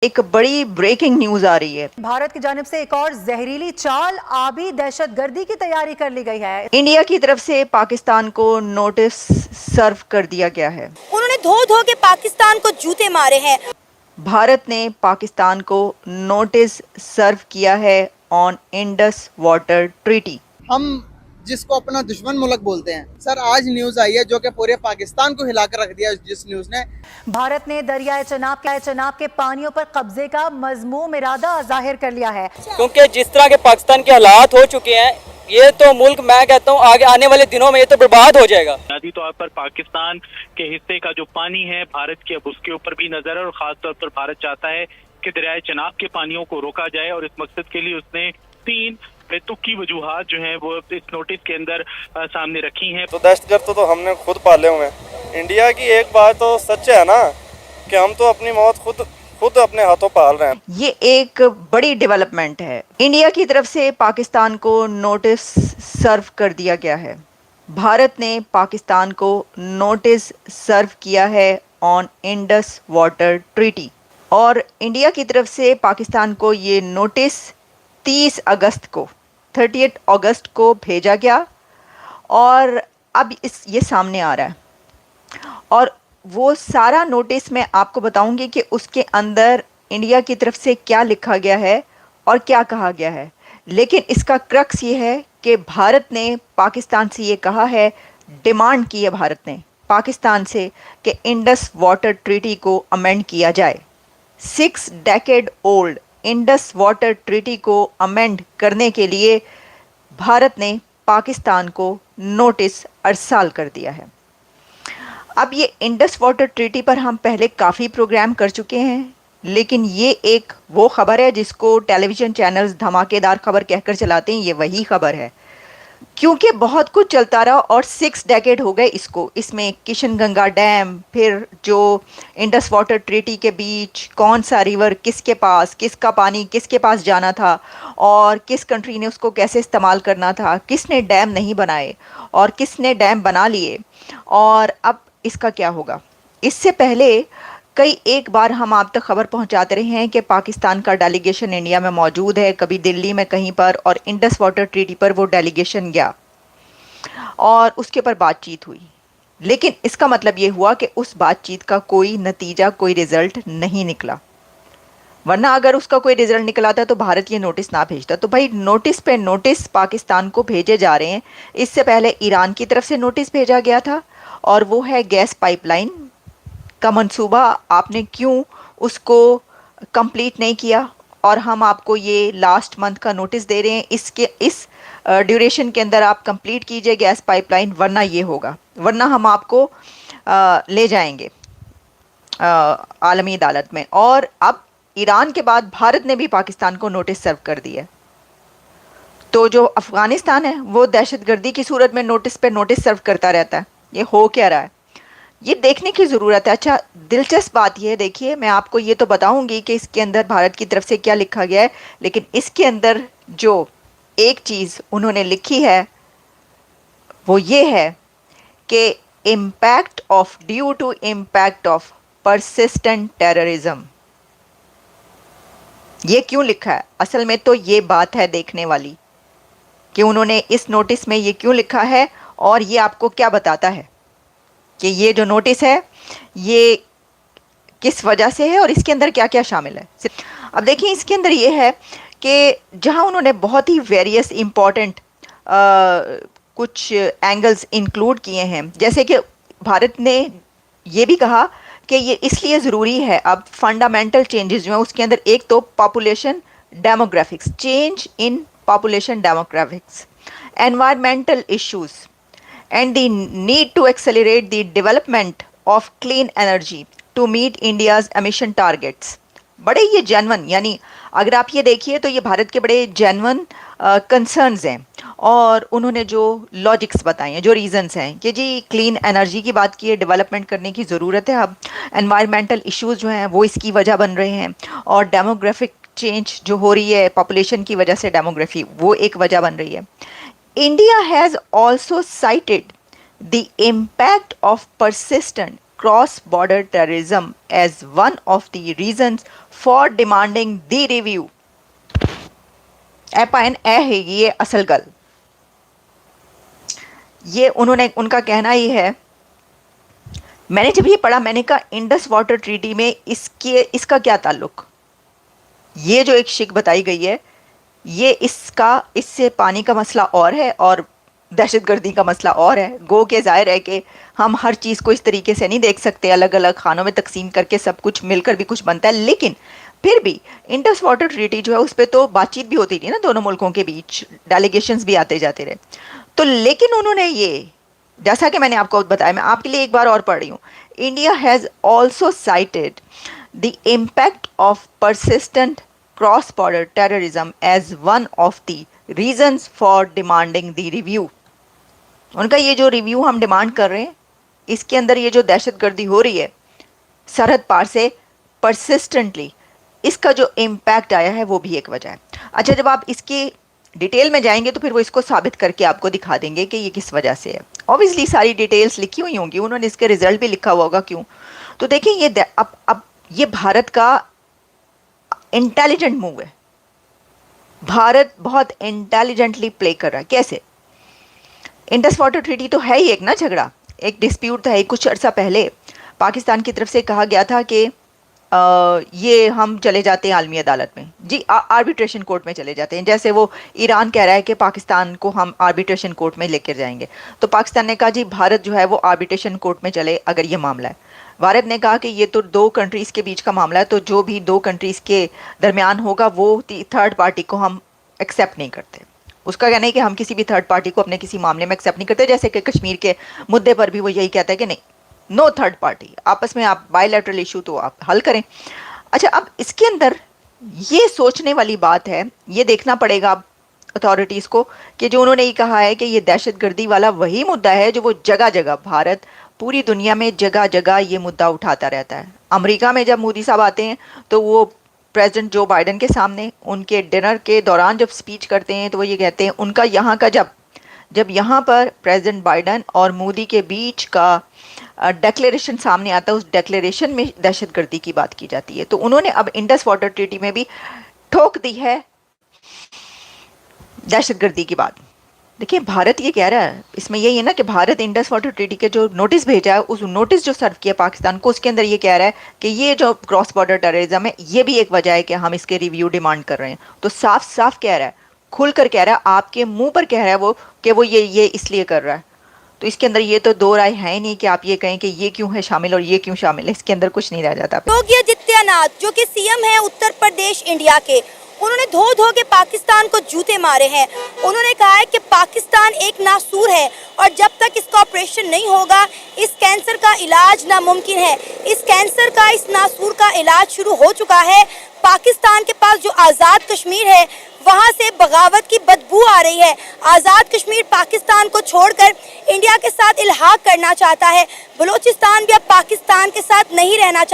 एक बड़ी breaking news आ रही है। भारत की जानिब से एक और जहरीली चाल आबी दहशतगर्दी की तैयारी कर ली गई है। इंडिया की तरफ से पाकिस्तान को नोटिस सर्व कर दिया गया है। उन्होंने धो धो के पाकिस्तान को जूते मारे हैं। भारत ने पाकिस्तान को नोटिस सर्व किया है ऑन इंडस वाटर ट्रीटी। हम जिसको अपना दुश्मन मुल्क बोलते हैं, सर आज न्यूज आई है जो कि पूरे पाकिस्तान को हिलाकर रख दिया। जिस न्यूज ने भारत ने दरियाए चनाब के पानियों पर कब्जे का मजमूम इरादा जाहिर कर लिया है, क्योंकि जिस तरह के पाकिस्तान के हालात हो चुके हैं, ये तो मुल्क, मैं कहता हूँ आगे आने वाले दिनों में ये तो बर्बाद हो जाएगा। बुनियादी तौर पर पाकिस्तान के हिस्से का जो पानी है भारत की, अब उसके ऊपर भी नजर है और खास तौर पर भारत चाहता है कि दरियाए चनाब के पानियों को रोका जाए और इस मकसद के लिए उसने 3 बेतुकी वजूहात जो हैं वो इस नोटिस के अंदर सामने रखी हैं। तो दहशतगर्द तो हमने खुद पाले हुए हैं। इंडिया की एक बात तो सच है ना कि हम तो अपनी मौत खुद अपने हाथों पाल रहे हैं। ये एक बड़ी डेवलपमेंट है। इंडिया की तरफ से पाकिस्तान को नोटिस सर्व कर दिया गया है। भारत ने पाकिस्तान को नोटिस सर्व किया है ऑन इंडस वाटर ट्रीटी और इंडिया की तरफ से पाकिस्तान को ये नोटिस 30 अगस्त को भेजा गया और अब ये सामने आ रहा है और वो सारा नोटिस मैं आपको बताऊंगी कि उसके अंदर इंडिया की तरफ से क्या लिखा गया है और क्या कहा गया है। लेकिन इसका क्रक्स ये है कि भारत ने पाकिस्तान से ये कहा है, डिमांड की है भारत ने पाकिस्तान से कि इंडस वाटर ट्रीटी को अमेंड किया जाए। 6 decade old Indus water treaty को अमेंड करने के लिए भारत ने पाकिस्तान को नोटिस अरसाल कर दिया है। अब ये इंडस वाटर ट्रीटी पर हम पहले काफ़ी प्रोग्राम कर चुके हैं, लेकिन ये एक वो खबर है जिसको टेलीविज़न चैनल्स धमाकेदार खबर कहकर चलाते हैं। ये वही खबर है क्योंकि बहुत कुछ चलता रहा और 6 डेकेड हो गए इसको। इसमें किशनगंगा डैम, फिर जो इंडस वाटर ट्रीटी के बीच कौन सा रिवर किसके पास, किसका पानी किसके पास जाना था और किस कंट्री ने उसको कैसे इस्तेमाल करना था, किसने डैम नहीं बनाए और किसने डैम बना लिए और अब इसका क्या होगा। इससे पहले एक बार हम आप तक खबर पहुंचाते रहे हैं कि पाकिस्तान का डेलीगेशन इंडिया में मौजूद है, कभी दिल्ली में कहीं पर, और इंडस वाटर ट्रीटी पर वो डेलीगेशन गया और उसके ऊपर बातचीत हुई। लेकिन इसका मतलब ये हुआ कि उस बातचीत का कोई नतीजा, कोई रिजल्ट नहीं निकला, वरना अगर उसका कोई रिजल्ट निकला था तो भारत ये नोटिस ना भेजता। तो भाई नोटिस पे नोटिस पाकिस्तान को भेजे जा रहे हैं। इससे पहले ईरान की तरफ से नोटिस भेजा गया था और वो है गैस पाइपलाइन का मंसूबा, आपने क्यों उसको कंप्लीट नहीं किया और हम आपको ये लास्ट मंथ का नोटिस दे रहे हैं, इस ड्यूरेशन के अंदर आप कंप्लीट कीजिए गैस पाइपलाइन, वरना ये होगा, वरना हम आपको ले जाएंगे आलमी अदालत में। और अब ईरान के बाद भारत ने भी पाकिस्तान को नोटिस सर्व कर दिया। तो जो अफ़गानिस्तान है वो दहशतगर्दी की सूरत में नोटिस पे नोटिस सर्व करता रहता है। ये हो क्या रहा है, ये देखने की ज़रूरत है। अच्छा, दिलचस्प बात ये देखिए, मैं आपको ये तो बताऊंगी कि इसके अंदर भारत की तरफ से क्या लिखा गया है, लेकिन इसके अंदर जो एक चीज़ उन्होंने लिखी है वो ये है कि impact of due to impact of persistent terrorism. ये क्यों लिखा है? असल में तो ये बात है देखने वाली कि उन्होंने इस नोटिस में ये क्यों लिखा है और ये आपको क्या बताता है कि ये जो नोटिस है ये किस वजह से है और इसके अंदर क्या क्या शामिल है। अब देखिए, इसके अंदर ये है कि जहां उन्होंने बहुत ही वेरियस इम्पॉर्टेंट कुछ एंगल्स इंक्लूड किए हैं, जैसे कि भारत ने ये भी कहा कि ये इसलिए ज़रूरी है, अब फंडामेंटल चेंजेस जो हैं उसके अंदर एक तो population demographics, change in population demographics, environmental issues and the need to accelerate the development of clean energy to meet India's emission targets। बड़े ये जेन्युइन, यानी अगर आप ये देखिए तो ये भारत के बड़े जेन्युइन कंसर्न्स हैं और उन्होंने जो लॉजिक्स बताए हैं, जो रीजंस हैं कि जी क्लीन एनर्जी की बात की है, डेवलपमेंट करने की ज़रूरत है, अब एनवायरमेंटल इश्यूज़ जो हैं वो इसकी वजह बन रहे हैं और डेमोग्राफिक चेंज जो हो रही है पॉपुलेशन की वजह से, डेमोग्राफी वो एक वजह बन रही है। India has also cited the impact of persistent cross-border terrorism as one of the reasons for demanding the review. एपाइन ए है ये असल गल। ये उनका कहना ही है। मैंने जब ये पढ़ा मैंने कहा इंडस वाटर ट्रीटी में इसका क्या ताल्लुक। ये जो एक शिक बताई गई है ये इससे पानी का मसला और है और दहशतगर्दी का मसला और है। गो के जाहिर है कि हम हर चीज़ को इस तरीके से नहीं देख सकते, अलग अलग खानों में तकसीम करके सब कुछ मिलकर भी कुछ बनता है, लेकिन फिर भी इंडस वाटर ट्रीटी जो है उस पर तो बातचीत भी होती थी ना दोनों मुल्कों के बीच, डेलीगेशंस भी आते जाते रहे। तो लेकिन उन्होंने ये, जैसा कि मैंने आपको बताया, मैं आपके लिए एक बार और पढ़ रही हूँ, India has also cited the impact of persistent cross border terrorism as one of the reasons for demanding the review. उनका ये जो रिव्यू हम डिमांड कर रहे हैं इसके अंदर ये जो दहशतगर्दी हो रही है सरहद पार से परसिस्टेंटली, इसका जो इम्पैक्ट आया है वो भी एक वजह है। अच्छा, जब आप इसकी डिटेल में जाएंगे तो फिर वो इसको साबित करके आपको दिखा देंगे कि ये किस वजह से है। ऑब्वियसली सारी डिटेल्स लिखी हुई होंगी, उन्होंने इसके रिजल्ट भी लिखा हुआ होगा क्यों। तो देखिए ये अब ये भारत का इंटेलिजेंट मूव है। भारत बहुत इंटेलिजेंटली प्ले कर रहा है। कैसे? इंडस वाटर ट्रीटी तो है ही एक ना झगड़ा, एक डिस्प्यूट था। कुछ अर्सा पहले पाकिस्तान की तरफ से कहा गया था कि ये हम चले जाते हैं आलमी अदालत में, जी आर्बिट्रेशन कोर्ट में चले जाते हैं। जैसे वो ईरान कह रहा है कि पाकिस्तान को हम आर्बिट्रेशन कोर्ट में लेकर जाएंगे, तो पाकिस्तान ने कहा जी भारत जो है वो आर्बिट्रेशन कोर्ट में चले अगर ये मामला है। भारत ने कहा कि ये तो दो कंट्रीज़ के बीच का मामला है, तो जो भी दो कंट्रीज़ के दरमियान होगा वो थर्ड पार्टी को हम एक्सेप्ट नहीं करते। उसका कहना है कि हम किसी भी थर्ड पार्टी को अपने किसी मामले में एक्सेप्ट नहीं करते। जैसे कि कश्मीर के मुद्दे पर भी वो यही कहता है कि नहीं, नो थर्ड पार्टी, आपस में आप बायलैटरल इशू तो आप हल करें। अच्छा, अब इसके अंदर ये सोचने वाली बात है, ये देखना पड़ेगा अब अथॉरिटीज़ को कि जो उन्होंने ये कहा है कि ये दहशतगर्दी वाला वही मुद्दा है जो वो जगह जगह, भारत पूरी दुनिया में जगह जगह ये मुद्दा उठाता रहता है। अमेरिका में जब मोदी साहब आते हैं तो वो प्रेसिडेंट जो बाइडन के सामने उनके डिनर के दौरान जब स्पीच करते हैं तो वो ये कहते हैं, उनका यहाँ का जब यहाँ पर प्रेसिडेंट बाइडन और मोदी के बीच का डेक्लेरेशन सामने आता है, उस डेक्लेरेशन में दहशतगर्दी की बात की जाती है। तो उन्होंने अब इंडस वाटर ट्रीटी में भी ठोक दी है दहशतगर्दी की बात। देखिए भारत ये कह रहा है, इसमें यही है ना कि भारत इंडस वाटर ट्रीटी के जो नोटिस भेजा है, उस नोटिस जो सर्व किया पाकिस्तान को, उसके अंदर ये कह रहा है कि ये जो क्रॉस बॉर्डर टेररिज्म है ये भी एक वजह है कि हम इसके रिव्यू डिमांड कर रहे हैं। तो साफ साफ कह रहा है, खुलकर कह रहा है, आपके मुंह पर कह रहा है वो कि वो ये इसलिए कर रहा है। तो इसके अंदर ये तो दो राय है ही नहीं कि आप ये कहें कि ये क्यों है शामिल और ये क्यों शामिल है, इसके अंदर कुछ नहीं रह जाता। योगी आदित्यनाथ जो कि सीएम है उत्तर प्रदेश इंडिया के, उन्होंने धो धो के पाकिस्तान को जूते मारे हैं। उन्होंने कहा है कि पाकिस्तान एक नासूर है और जब तक इसका ऑपरेशन नहीं होगा इस कैंसर का इलाज नामुमकिन है। इस कैंसर का, इस नासूर का इलाज शुरू हो चुका है। पाकिस्तान के पास जो आज़ाद कश्मीर है वहाँ से बगावत की बदबू आ रही है। आज़ाद कश्मीर पाकिस्तान को छोड़कर इंडिया के साथ इल्हाक करना चाहता है। बलूचिस्तान भी अब पाकिस्तान के साथ नहीं रहना चाहता।